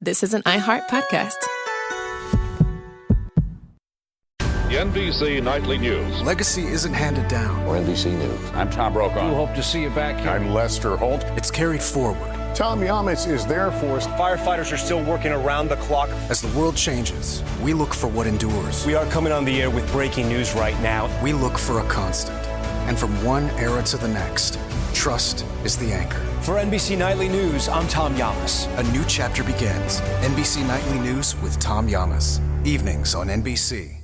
This is an iHeart podcast. The NBC Nightly News. Legacy isn't handed down. For NBC News, I'm Tom Brokaw. We'll hope to see you back here. I'm Lester Holt. It's carried forward. Tom Yamas is there for us. Firefighters are still working around the clock. As the world changes, we look for what endures. We are coming on the air with breaking news right now. We look for a constant. And from one era to the next, trust is the anchor. For NBC Nightly News, I'm Tom Yamas. A new chapter begins. NBC Nightly News with Tom Yamas. Evenings on NBC.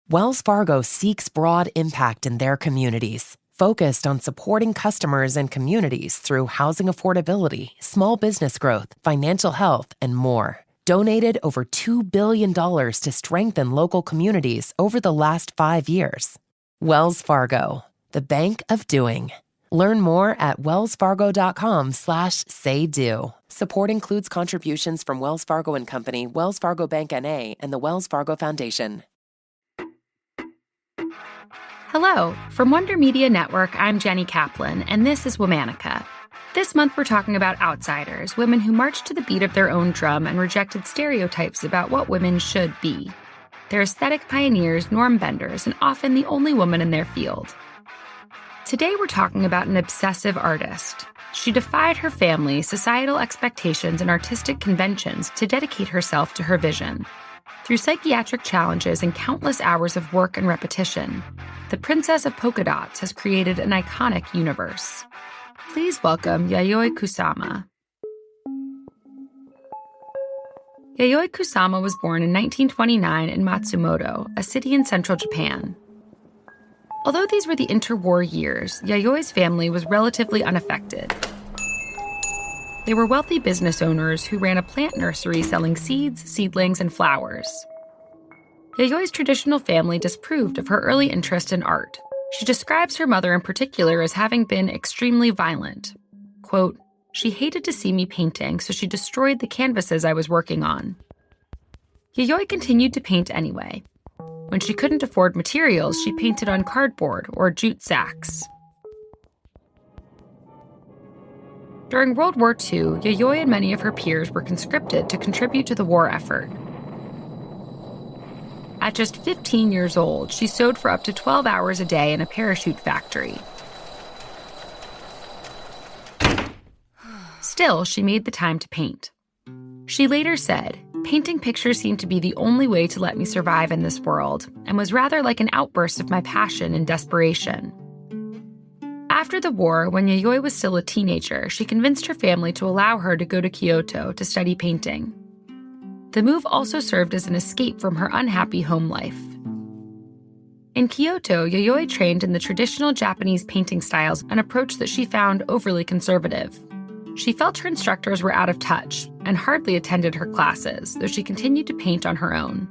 Wells Fargo seeks broad impact in their communities, focused on supporting customers and communities through housing affordability, small business growth, financial health, and more. Donated over $2 billion to strengthen local communities over the last 5 years. Wells Fargo, the bank of doing. Learn more at wellsfargo.com/say-do. Support includes contributions from Wells Fargo & Company, Wells Fargo Bank N.A., and the Wells Fargo Foundation. Hello. From Wonder Media Network, I'm Jenny Kaplan, and this is Womanica. This month we're talking about outsiders, women who marched to the beat of their own drum and rejected stereotypes about what women should be. They're aesthetic pioneers, norm benders, and often the only woman in their field. Today we're talking about an obsessive artist. She defied her family, societal expectations, and artistic conventions to dedicate herself to her vision. Through psychiatric challenges and countless hours of work and repetition, the Princess of Polka Dots has created an iconic universe. Please welcome Yayoi Kusama. Yayoi Kusama was born in 1929 in Matsumoto, a city in central Japan. Although these were the interwar years, Yayoi's family was relatively unaffected. They were wealthy business owners who ran a plant nursery selling seeds, seedlings, and flowers. Yayoi's traditional family disapproved of her early interest in art. She describes her mother in particular as having been extremely violent. Quote, "She hated to see me painting, so she destroyed the canvases I was working on." Yayoi continued to paint anyway. When she couldn't afford materials, she painted on cardboard or jute sacks. During World War II, Yayoi and many of her peers were conscripted to contribute to the war effort. At just 15 years old, she sewed for up to 12 hours a day in a parachute factory. Still, she made the time to paint. She later said, "Painting pictures seemed to be the only way to let me survive in this world, and was rather like an outburst of my passion and desperation." After the war, when Yayoi was still a teenager, she convinced her family to allow her to go to Kyoto to study painting. The move also served as an escape from her unhappy home life. In Kyoto, Yayoi trained in the traditional Japanese painting styles, an approach that she found overly conservative. She felt her instructors were out of touch and hardly attended her classes, though she continued to paint on her own.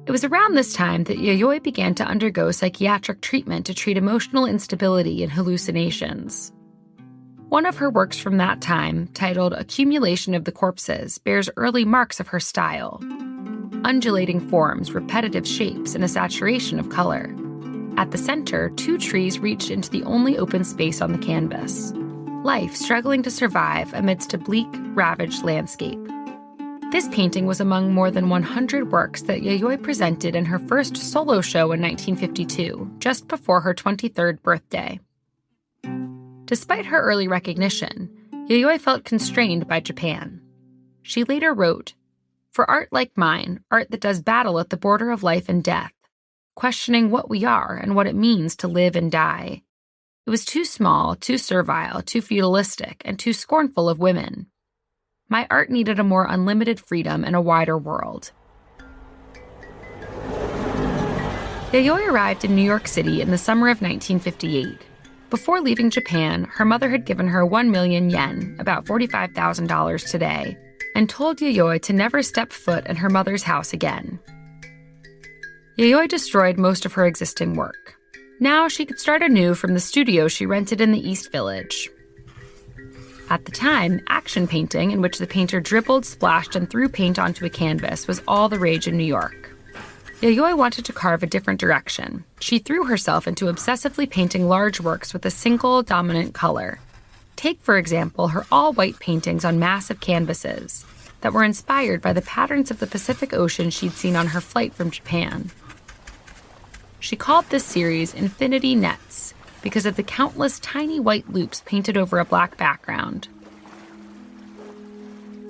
It was around this time that Yayoi began to undergo psychiatric treatment to treat emotional instability and hallucinations. One of her works from that time, titled Accumulation of the Corpses, bears early marks of her style. Undulating forms, repetitive shapes, and a saturation of color. At the center, two trees reached into the only open space on the canvas. Life struggling to survive amidst a bleak, ravaged landscape. This painting was among more than 100 works that Yayoi presented in her first solo show in 1952, just before her 23rd birthday. Despite her early recognition, Yayoi felt constrained by Japan. She later wrote, "For art like mine, art that does battle at the border of life and death, questioning what we are and what it means to live and die. It was too small, too servile, too feudalistic, and too scornful of women. My art needed a more unlimited freedom and a wider world." Yayoi arrived in New York City in the summer of 1958. Before leaving Japan, her mother had given her 1 million yen, about $45,000 today, and told Yayoi to never step foot in her mother's house again. Yayoi destroyed most of her existing work. Now she could start anew from the studio she rented in the East Village. At the time, action painting, in which the painter dribbled, splashed, and threw paint onto a canvas, was all the rage in New York. Yayoi wanted to carve a different direction. She threw herself into obsessively painting large works with a single, dominant color. Take, for example, her all-white paintings on massive canvases. that were inspired by the patterns of the Pacific Ocean she'd seen on her flight from Japan. She called this series Infinity Nets because of the countless tiny white loops painted over a black background.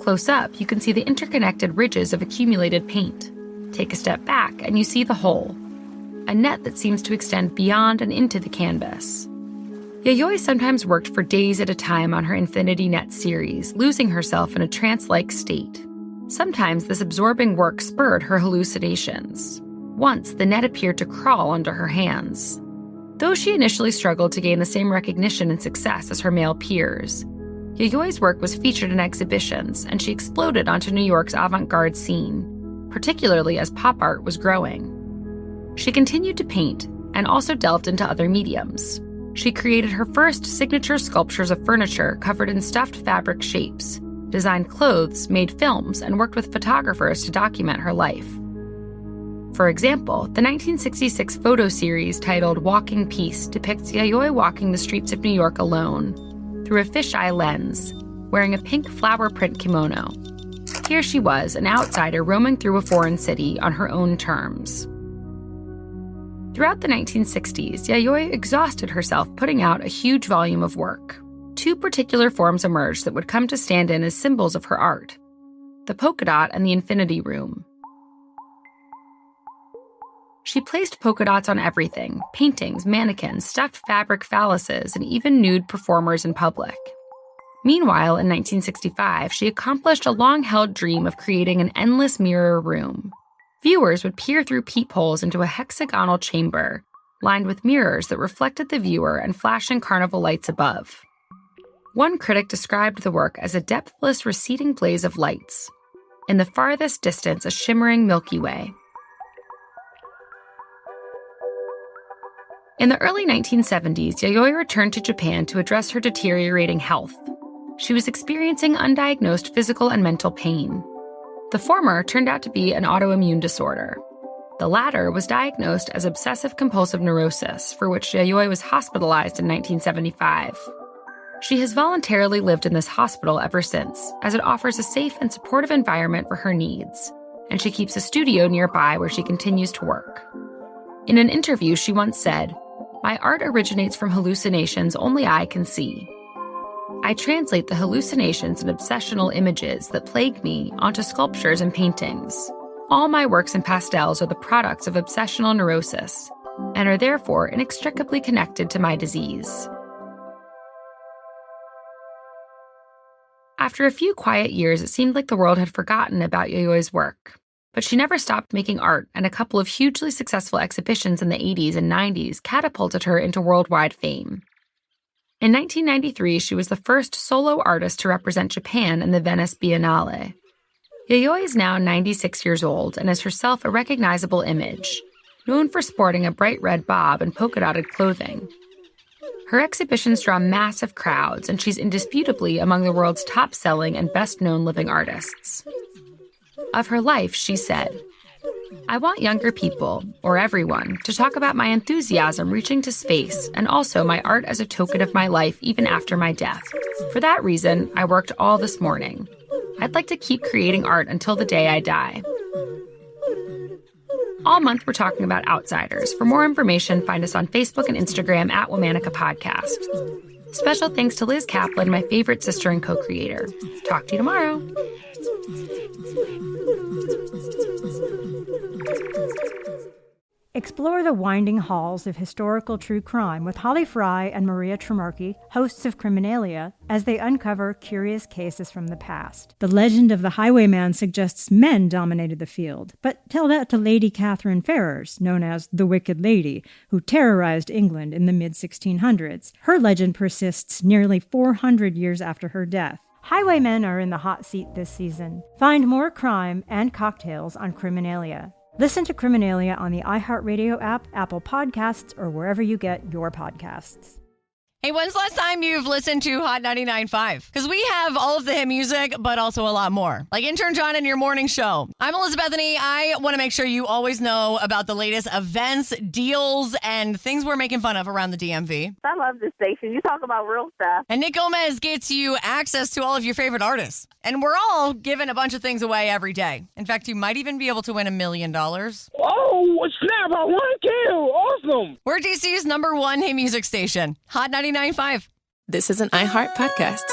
Close up, you can see the interconnected ridges of accumulated paint. Take a step back and you see the whole, a net that seems to extend beyond and into the canvas. Yayoi sometimes worked for days at a time on her Infinity Net series, losing herself in a trance-like state. Sometimes this absorbing work spurred her hallucinations. Once, the net appeared to crawl under her hands. Though she initially struggled to gain the same recognition and success as her male peers, Yayoi's work was featured in exhibitions, and she exploded onto New York's avant-garde scene, particularly as pop art was growing. She continued to paint and also delved into other mediums. She created her first signature sculptures of furniture covered in stuffed fabric shapes, designed clothes, made films, and worked with photographers to document her life. For example, the 1966 photo series titled Walking Peace depicts Yayoi walking the streets of New York alone, through a fisheye lens, wearing a pink flower print kimono. Here she was, an outsider roaming through a foreign city on her own terms. Throughout the 1960s, Yayoi exhausted herself putting out a huge volume of work. Two particular forms emerged that would come to stand in as symbols of her art: the polka dot and the infinity room. She placed polka dots on everything: paintings, mannequins, stuffed fabric phalluses, and even nude performers in public. Meanwhile, in 1965, she accomplished a long-held dream of creating an endless mirror room. Viewers would peer through peepholes into a hexagonal chamber, lined with mirrors that reflected the viewer and flashing carnival lights above. One critic described the work as a depthless, receding blaze of lights. In the farthest distance, a shimmering Milky Way. In the early 1970s, Yayoi returned to Japan to address her deteriorating health. She was experiencing undiagnosed physical and mental pain. The former turned out to be an autoimmune disorder. The latter was diagnosed as obsessive-compulsive neurosis, for which Yayoi was hospitalized in 1975. She has voluntarily lived in this hospital ever since, as it offers a safe and supportive environment for her needs, and she keeps a studio nearby where she continues to work. In an interview, she once said, "My art originates from hallucinations only I can see. I translate the hallucinations and obsessional images that plague me onto sculptures and paintings. All my works in pastels are the products of obsessional neurosis and are therefore inextricably connected to my disease." After a few quiet years, it seemed like the world had forgotten about Yayoi's work. But she never stopped making art, and a couple of hugely successful exhibitions in the 80s and 90s catapulted her into worldwide fame. In 1993, she was the first solo artist to represent Japan in the Venice Biennale. Yayoi is now 96 years old and is herself a recognizable image, known for sporting a bright red bob and polka-dotted clothing. Her exhibitions draw massive crowds, and she's indisputably among the world's top-selling and best-known living artists. Of her life, she said, "I want younger people, or everyone, to talk about my enthusiasm reaching to space and also my art as a token of my life even after my death. For that reason, I worked all this morning. I'd like to keep creating art until the day I die." All month, we're talking about outsiders. For more information, find us on Facebook and Instagram at Womanica Podcast. Special thanks to Liz Kaplan, my favorite sister and co-creator. Talk to you tomorrow. Explore the winding halls of historical true crime with Holly Fry and Maria Tremarchi, hosts of Criminalia, as they uncover curious cases from the past. The legend of the highwayman suggests men dominated the field, but tell that to Lady Catherine Ferrers, known as the Wicked Lady, who terrorized England in the mid-1600s. Her legend persists nearly 400 years after her death. Highwaymen are in the hot seat this season. Find more crime and cocktails on Criminalia. Listen to Criminalia on the iHeartRadio app, Apple Podcasts, or wherever you get your podcasts. Hey, when's the last time you've listened to Hot 99.5? Because we have all of the hit music, but also a lot more. Like Intern John in your morning show. I'm Elizabeth Bethany. I want to make sure you always know about the latest events, deals, and things we're making fun of around the DMV. I love this station. You talk about real stuff. And Nick Gomez gets you access to all of your favorite artists. And we're all giving a bunch of things away every day. In fact, you might even be able to win $1 million. Oh, snap. I won, too. Awesome. We're DC's #1 hit music station, Hot 99.5. This is an iHeart podcast.